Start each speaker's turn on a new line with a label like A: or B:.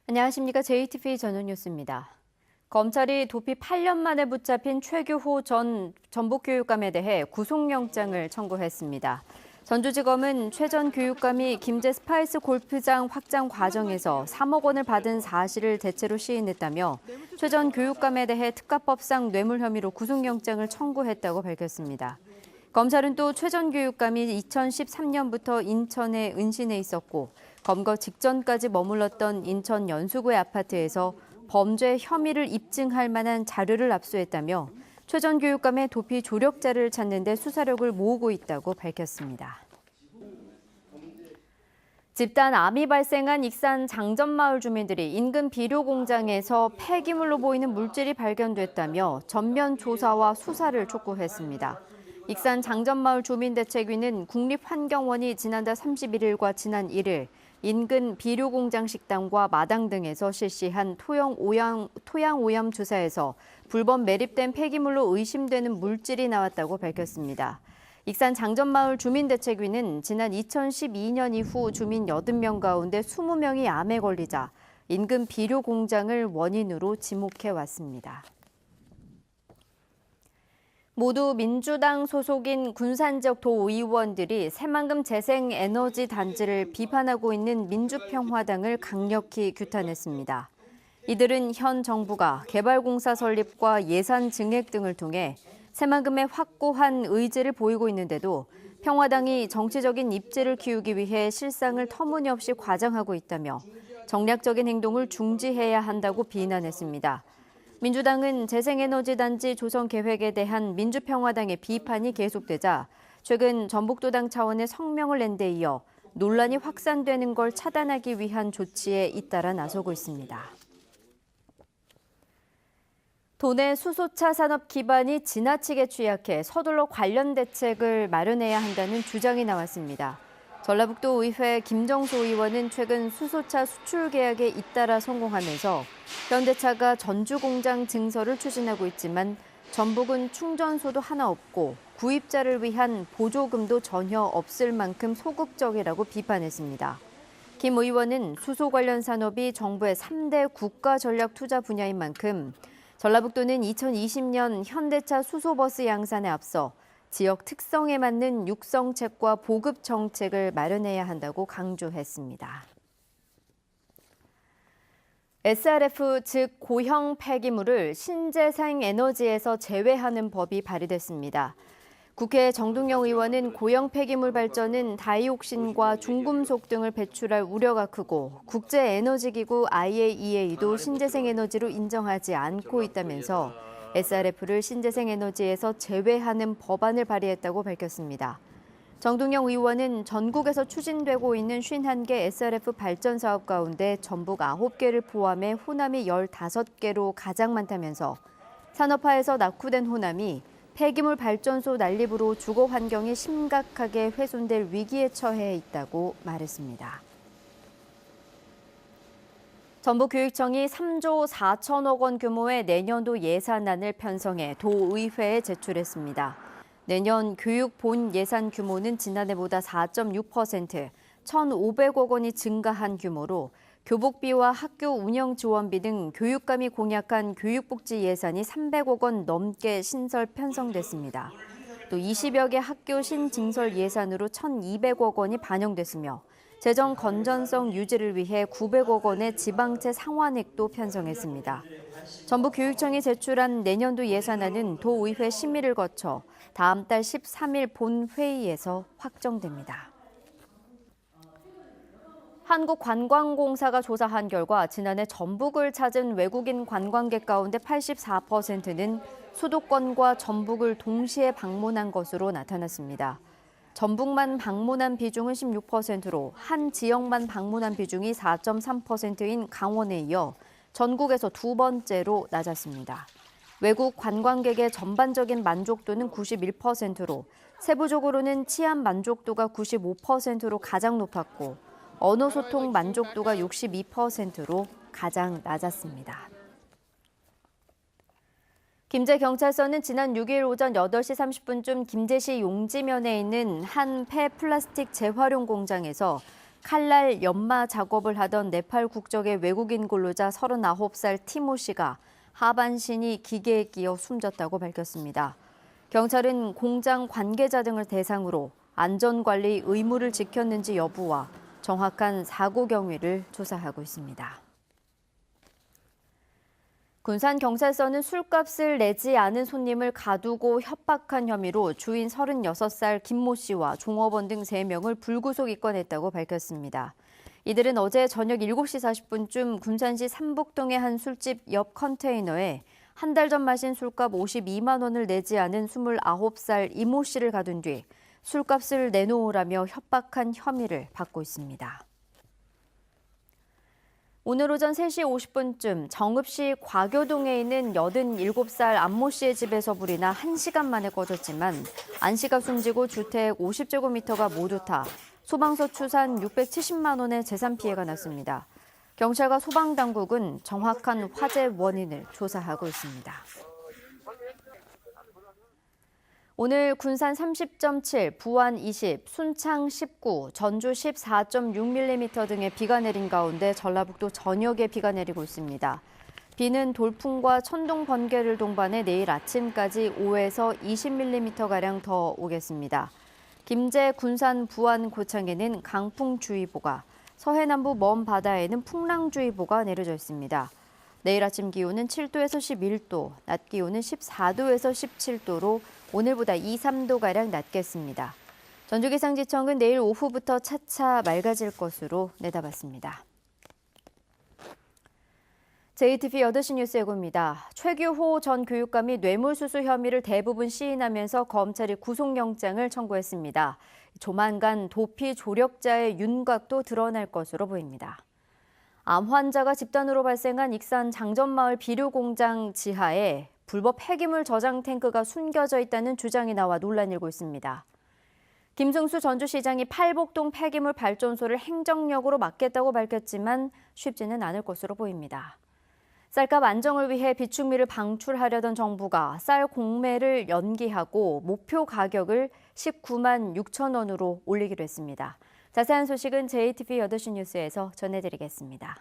A: 안녕하십니까. JTBC 전용뉴스입니다. 검찰이 도피 8년 만에 붙잡힌 최규호 전 전북교육감에 대해 구속영장을 청구했습니다. 전주지검은 최 전 교육감이 김제 스파이스 골프장 확장 과정에서 3억 원을 받은 사실을 대체로 시인했다며 최 전 교육감에 대해 특가법상 뇌물 혐의로 구속영장을 청구했다고 밝혔습니다. 검찰은 또 최 전 교육감이 2013년부터 인천에 은신해 있었고 검거 직전까지 머물렀던 인천 연수구의 아파트에서 범죄 혐의를 입증할 만한 자료를 압수했다며 최 전 교육감의 도피 조력자를 찾는 데 수사력을 모으고 있다고 밝혔습니다. 집단 암이 발생한 익산 장전마을 주민들이 인근 비료 공장에서 폐기물로 보이는 물질이 발견됐다며 전면 조사와 수사를 촉구했습니다. 익산 장전마을 주민대책위는 국립환경원이 지난달 31일과 지난 1일 인근 비료 공장 식당과 마당 등에서 실시한 토양 오염 조사에서 불법 매립된 폐기물로 의심되는 물질이 나왔다고 밝혔습니다. 익산 장전마을 주민대책위는 지난 2012년 이후 주민 80명 가운데 20명이 암에 걸리자 인근 비료 공장을 원인으로 지목해 왔습니다. 모두 민주당 소속인 군산 지역 도의원들이 새만금 재생에너지 단지를 비판하고 있는 민주평화당을 강력히 규탄했습니다. 이들은 현 정부가 개발공사 설립과 예산 증액 등을 통해 새만금에 확고한 의지를 보이고 있는데도 평화당이 정치적인 입지를 키우기 위해 실상을 터무니없이 과장하고 있다며 정략적인 행동을 중지해야 한다고 비난했습니다. 민주당은 재생에너지 단지 조성 계획에 대한 민주평화당의 비판이 계속되자 최근 전북도당 차원의 성명을 낸 데 이어 논란이 확산되는 걸 차단하기 위한 조치에 잇따라 나서고 있습니다. 도내 수소차 산업 기반이 지나치게 취약해 서둘러 관련 대책을 마련해야 한다는 주장이 나왔습니다. 전라북도 의회 김정수 의원은 최근 수소차 수출 계약에 잇따라 성공하면서 현대차가 전주 공장 증설을 추진하고 있지만 전북은 충전소도 하나 없고 구입자를 위한 보조금도 전혀 없을 만큼 소극적이라고 비판했습니다. 김 의원은 수소 관련 산업이 정부의 3대 국가 전략 투자 분야인 만큼 전라북도는 2020년 현대차 수소버스 양산에 앞서 지역 특성에 맞는 육성책과 보급 정책을 마련해야 한다고 강조했습니다. SRF, 즉 고형 폐기물을 신재생 에너지에서 제외하는 법이 발의됐습니다. 국회 정동영 의원은 고형 폐기물 발전은 다이옥신과 중금속 등을 배출할 우려가 크고 국제에너지기구 IAEA도 신재생 에너지로 인정하지 않고 있다면서 SRF를 신재생 에너지에서 제외하는 법안을 발의했다고 밝혔습니다. 정동영 의원은 전국에서 추진되고 있는 51개 SRF 발전 사업 가운데 전북 9개를 포함해 호남이 15개로 가장 많다면서 산업화에서 낙후된 호남이 폐기물 발전소 난립으로 주거 환경이 심각하게 훼손될 위기에 처해 있다고 말했습니다. 전북교육청이 3조 4천억 원 규모의 내년도 예산안을 편성해 도의회에 제출했습니다. 내년 교육 본 예산 규모는 지난해보다 4.6%, 1,500억 원이 증가한 규모로 교복비와 학교 운영 지원비 등 교육감이 공약한 교육복지 예산이 300억 원 넘게 신설 편성됐습니다. 또 20여 개 학교 신증설 예산으로 1,200억 원이 반영됐으며 재정 건전성 유지를 위해 900억 원의 지방채 상환액도 편성했습니다. 전북교육청이 제출한 내년도 예산안은 도의회 심의를 거쳐 다음 달 13일 본회의에서 확정됩니다. 한국관광공사가 조사한 결과 지난해 전북을 찾은 외국인 관광객 가운데 84%는 수도권과 전북을 동시에 방문한 것으로 나타났습니다. 전북만 방문한 비중은 16%로 한 지역만 방문한 비중이 4.3%인 강원에 이어 전국에서 두 번째로 낮았습니다. 외국 관광객의 전반적인 만족도는 91%로 세부적으로는 치안 만족도가 95%로 가장 높았고 언어 소통 만족도가 62%로 가장 낮았습니다. 김제경찰서는 지난 6일 오전 8시 30분쯤 김제시 용지면에 있는 한 폐 플라스틱 재활용 공장에서 칼날 연마 작업을 하던 네팔 국적의 외국인 근로자 39살 티모 씨가 하반신이 기계에 끼어 숨졌다고 밝혔습니다. 경찰은 공장 관계자 등을 대상으로 안전관리 의무를 지켰는지 여부와 정확한 사고 경위를 조사하고 있습니다. 군산경찰서는 술값을 내지 않은 손님을 가두고 협박한 혐의로 주인 36살 김모 씨와 종업원 등 3명을 불구속 입건했다고 밝혔습니다. 이들은 어제 저녁 7시 40분쯤 군산시 삼북동의 한 술집 옆 컨테이너에 한 달 전 마신 술값 52만 원을 내지 않은 29살 이모 씨를 가둔 뒤 술값을 내놓으라며 협박한 혐의를 받고 있습니다. 오늘 오전 3시 50분쯤 정읍시 과교동에 있는 87살 안모 씨의 집에서 불이 나 1시간 만에 꺼졌지만 안 씨가 숨지고 주택 50제곱미터가 모두 타 소방서 추산 670만 원의 재산 피해가 났습니다. 경찰과 소방당국은 정확한 화재 원인을 조사하고 있습니다. 오늘 군산 30.7, 부안 20, 순창 19, 전주 14.6mm 등의 비가 내린 가운데 전라북도 전역에 비가 내리고 있습니다. 비는 돌풍과 천둥 번개를 동반해 내일 아침까지 5에서 20mm가량 더 오겠습니다. 김제, 군산, 부안, 고창에는 강풍주의보가, 서해남부 먼 바다에는 풍랑주의보가 내려져 있습니다. 내일 아침 기온은 7도에서 11도, 낮 기온은 14도에서 17도로 오늘보다 2, 3도가량 낮겠습니다. 전주기상지청은 내일 오후부터 차차 맑아질 것으로 내다봤습니다. JTBC 8시 뉴스 예고입니다. 최규호 전 교육감이 뇌물수수 혐의를 대부분 시인하면서 검찰이 구속영장을 청구했습니다. 조만간 도피 조력자의 윤곽도 드러날 것으로 보입니다. 암 환자가 집단으로 발생한 익산 장전마을 비료공장 지하에 불법 폐기물 저장 탱크가 숨겨져 있다는 주장이 나와 논란이 일고 있습니다. 김승수 전주시장이 팔복동 폐기물 발전소를 행정력으로 막겠다고 밝혔지만 쉽지는 않을 것으로 보입니다. 쌀값 안정을 위해 비축미를 방출하려던 정부가 쌀 공매를 연기하고 목표 가격을 19만 6천 원으로 올리기로 했습니다. 자세한 소식은 JTBC 8시 뉴스에서 전해드리겠습니다.